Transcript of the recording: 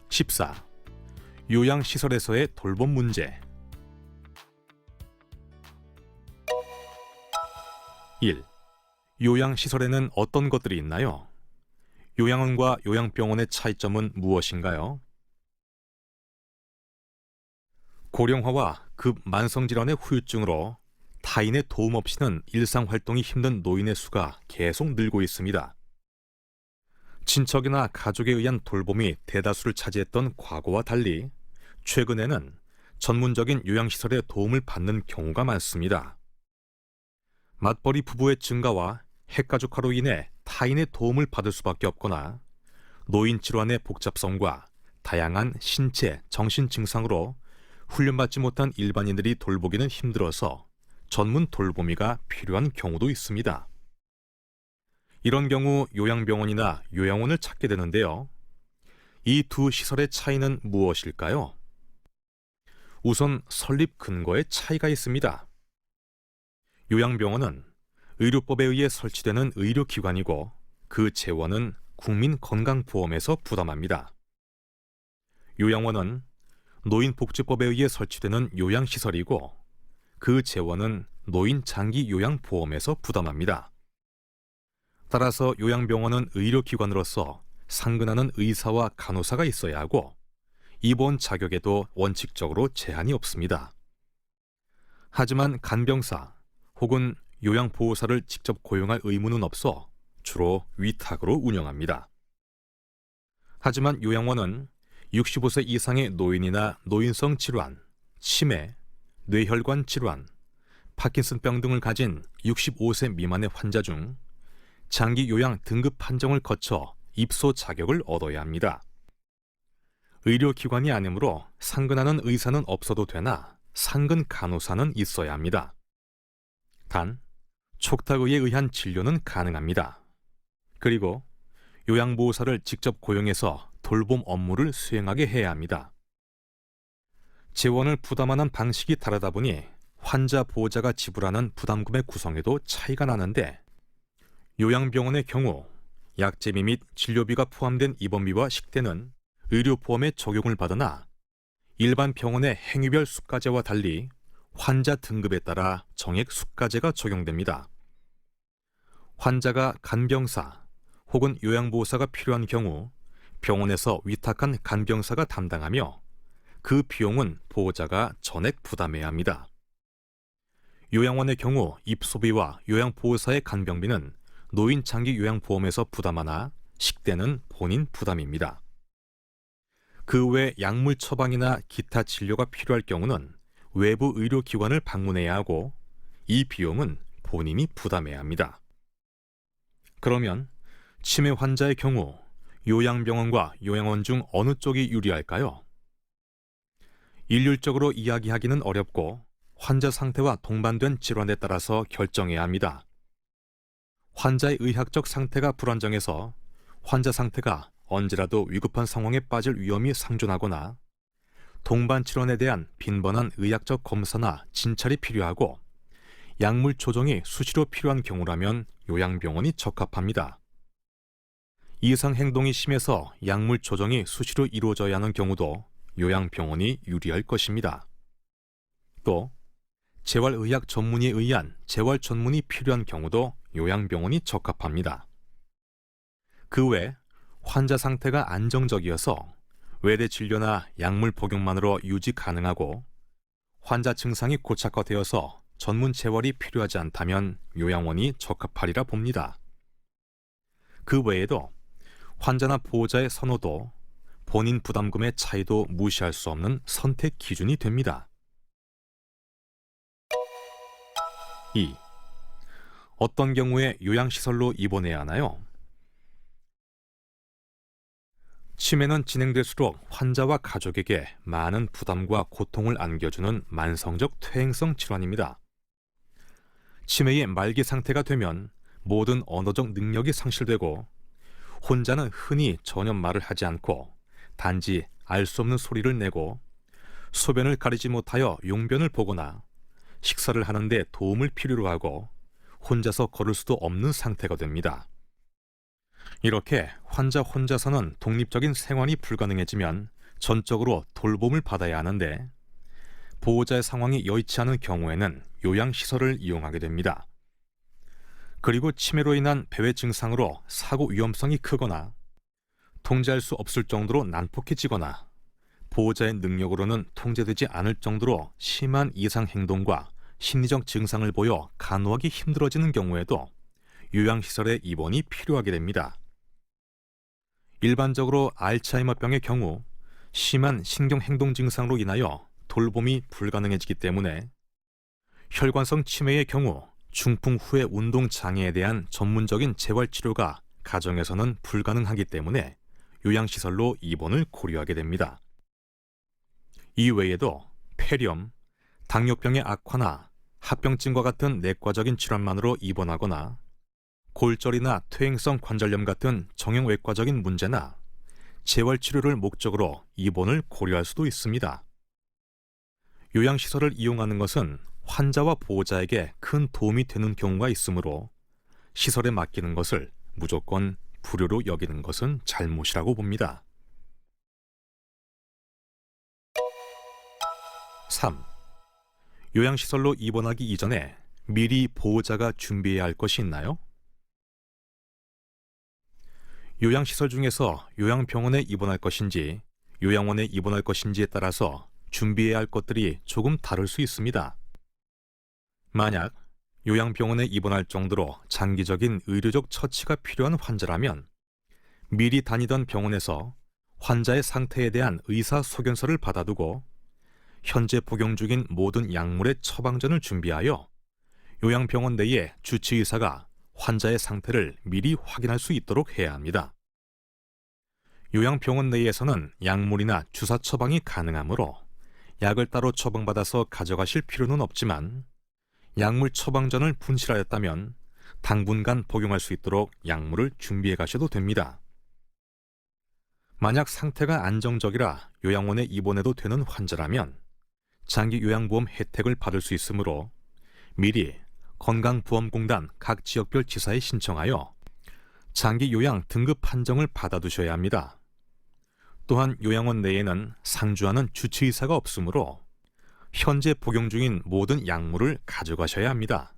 14. 요양시설에서의 돌봄 문제. 1. 요양시설에는 어떤 것들이 있나요? 요양원과 요양병원의 차이점은 무엇인가요? 고령화와 급 만성질환의 후유증으로 타인의 도움 없이는 일상활동이 힘든 노인의 수가 계속 늘고 있습니다. 친척이나 가족에 의한 돌봄이 대다수를 차지했던 과거와 달리 최근에는 전문적인 요양시설의 도움을 받는 경우가 많습니다. 맞벌이 부부의 증가와 핵가족화로 인해 타인의 도움을 받을 수밖에 없거나 노인 질환의 복잡성과 다양한 신체, 정신 증상으로 훈련받지 못한 일반인들이 돌보기는 힘들어서 전문 돌보미가 필요한 경우도 있습니다. 이런 경우 요양병원이나 요양원을 찾게 되는데요. 이 두 시설의 차이는 무엇일까요? 우선 설립 근거에 차이가 있습니다. 요양병원은 의료법에 의해 설치되는 의료기관이고 그 재원은 국민건강보험에서 부담합니다. 요양원은 노인복지법에 의해 설치되는 요양시설이고 그 재원은 노인장기요양보험에서 부담합니다. 따라서 요양병원은 의료기관으로서 상근하는 의사와 간호사가 있어야 하고 입원 자격에도 원칙적으로 제한이 없습니다. 하지만 간병사 혹은 요양보호사를 직접 고용할 의무는 없어 주로 위탁으로 운영합니다. 하지만 요양원은 65세 이상의 노인이나 노인성 질환, 치매, 뇌혈관 질환, 파킨슨병 등을 가진 65세 미만의 환자 중 장기 요양 등급 판정을 거쳐 입소 자격을 얻어야 합니다. 의료기관이 아니므로 상근하는 의사는 없어도 되나 상근 간호사는 있어야 합니다. 단, 촉탁의에 의한 진료는 가능합니다. 그리고 요양보호사를 직접 고용해서 돌봄 업무를 수행하게 해야 합니다. 재원을 부담하는 방식이 다르다 보니 환자 보호자가 지불하는 부담금의 구성에도 차이가 나는데 요양병원의 경우 약제비 및 진료비가 포함된 입원비와 식대는 의료보험에 적용을 받으나 일반 병원의 행위별 수가제와 달리 환자 등급에 따라 정액 수가제가 적용됩니다. 환자가 간병사 혹은 요양보호사가 필요한 경우 병원에서 위탁한 간병사가 담당하며 그 비용은 보호자가 전액 부담해야 합니다. 요양원의 경우 입소비와 요양보호사의 간병비는 노인장기요양보험에서 부담하나 식대는 본인 부담입니다. 그 외 약물 처방이나 기타 진료가 필요할 경우는 외부 의료기관을 방문해야 하고 이 비용은 본인이 부담해야 합니다. 그러면 치매 환자의 경우 요양병원과 요양원 중 어느 쪽이 유리할까요? 일률적으로 이야기하기는 어렵고 환자 상태와 동반된 질환에 따라서 결정해야 합니다. 환자의 의학적 상태가 불안정해서 환자 상태가 언제라도 위급한 상황에 빠질 위험이 상존하거나 동반 질환에 대한 빈번한 의학적 검사나 진찰이 필요하고 약물 조정이 수시로 필요한 경우라면 요양병원이 적합합니다. 이상 행동이 심해서 약물 조정이 수시로 이루어져야 하는 경우도 요양병원이 유리할 것입니다. 또 재활의학 전문의에 의한 재활 전문이 필요한 경우도 요양병원이 적합합니다. 그 외 환자 상태가 안정적이어서 외래 진료나 약물 복용만으로 유지 가능하고 환자 증상이 고착화되어서 전문 재활이 필요하지 않다면 요양원이 적합하리라 봅니다. 그 외에도 환자나 보호자의 선호도, 본인 부담금의 차이도 무시할 수 없는 선택 기준이 됩니다. 2. 어떤 경우에 요양시설로 입원해야 하나요? 치매는 진행될수록 환자와 가족에게 많은 부담과 고통을 안겨주는 만성적 퇴행성 질환입니다. 치매의 말기 상태가 되면 모든 언어적 능력이 상실되고 혼자는 흔히 전혀 말을 하지 않고 단지 알 수 없는 소리를 내고 소변을 가리지 못하여 용변을 보거나 식사를 하는데 도움을 필요로 하고 혼자서 걸을 수도 없는 상태가 됩니다. 이렇게 환자 혼자서는 독립적인 생활이 불가능해지면 전적으로 돌봄을 받아야 하는데 보호자의 상황이 여의치 않은 경우에는 요양시설을 이용하게 됩니다. 그리고 치매로 인한 배회 증상으로 사고 위험성이 크거나 통제할 수 없을 정도로 난폭해지거나 보호자의 능력으로는 통제되지 않을 정도로 심한 이상 행동과 심리적 증상을 보여 간호하기 힘들어지는 경우에도 요양시설에 입원이 필요하게 됩니다. 일반적으로 알츠하이머병의 경우 심한 신경행동 증상으로 인하여 돌봄이 불가능해지기 때문에 혈관성 치매의 경우 중풍 후의 운동 장애에 대한 전문적인 재활치료가 가정에서는 불가능하기 때문에 요양시설로 입원을 고려하게 됩니다. 이외에도 폐렴, 당뇨병의 악화나 합병증과 같은 내과적인 질환만으로 입원하거나 골절이나 퇴행성 관절염 같은 정형외과적인 문제나 재활치료를 목적으로 입원을 고려할 수도 있습니다. 요양시설을 이용하는 것은 환자와 보호자에게 큰 도움이 되는 경우가 있으므로 시설에 맡기는 것을 무조건 불효로 여기는 것은 잘못이라고 봅니다. 3. 요양시설로 입원하기 이전에 미리 보호자가 준비해야 할 것이 있나요? 요양시설 중에서 요양병원에 입원할 것인지 요양원에 입원할 것인지에 따라서 준비해야 할 것들이 조금 다를 수 있습니다. 만약 요양병원에 입원할 정도로 장기적인 의료적 처치가 필요한 환자라면 미리 다니던 병원에서 환자의 상태에 대한 의사소견서를 받아두고 현재 복용 중인 모든 약물의 처방전을 준비하여 요양병원 내의 주치의사가 환자의 상태를 미리 확인할 수 있도록 해야 합니다. 요양병원 내에서는 약물이나 주사 처방이 가능하므로 약을 따로 처방받아서 가져가실 필요는 없지만 약물 처방전을 분실하였다면 당분간 복용할 수 있도록 약물을 준비해 가셔도 됩니다. 만약 상태가 안정적이라 요양원에 입원해도 되는 환자라면 장기 요양보험 혜택을 받을 수 있으므로 미리 건강보험공단 각 지역별 지사에 신청하여 장기 요양 등급 판정을 받아두셔야 합니다. 또한 요양원 내에는 상주하는 주치의사가 없으므로 현재 복용 중인 모든 약물을 가져가셔야 합니다.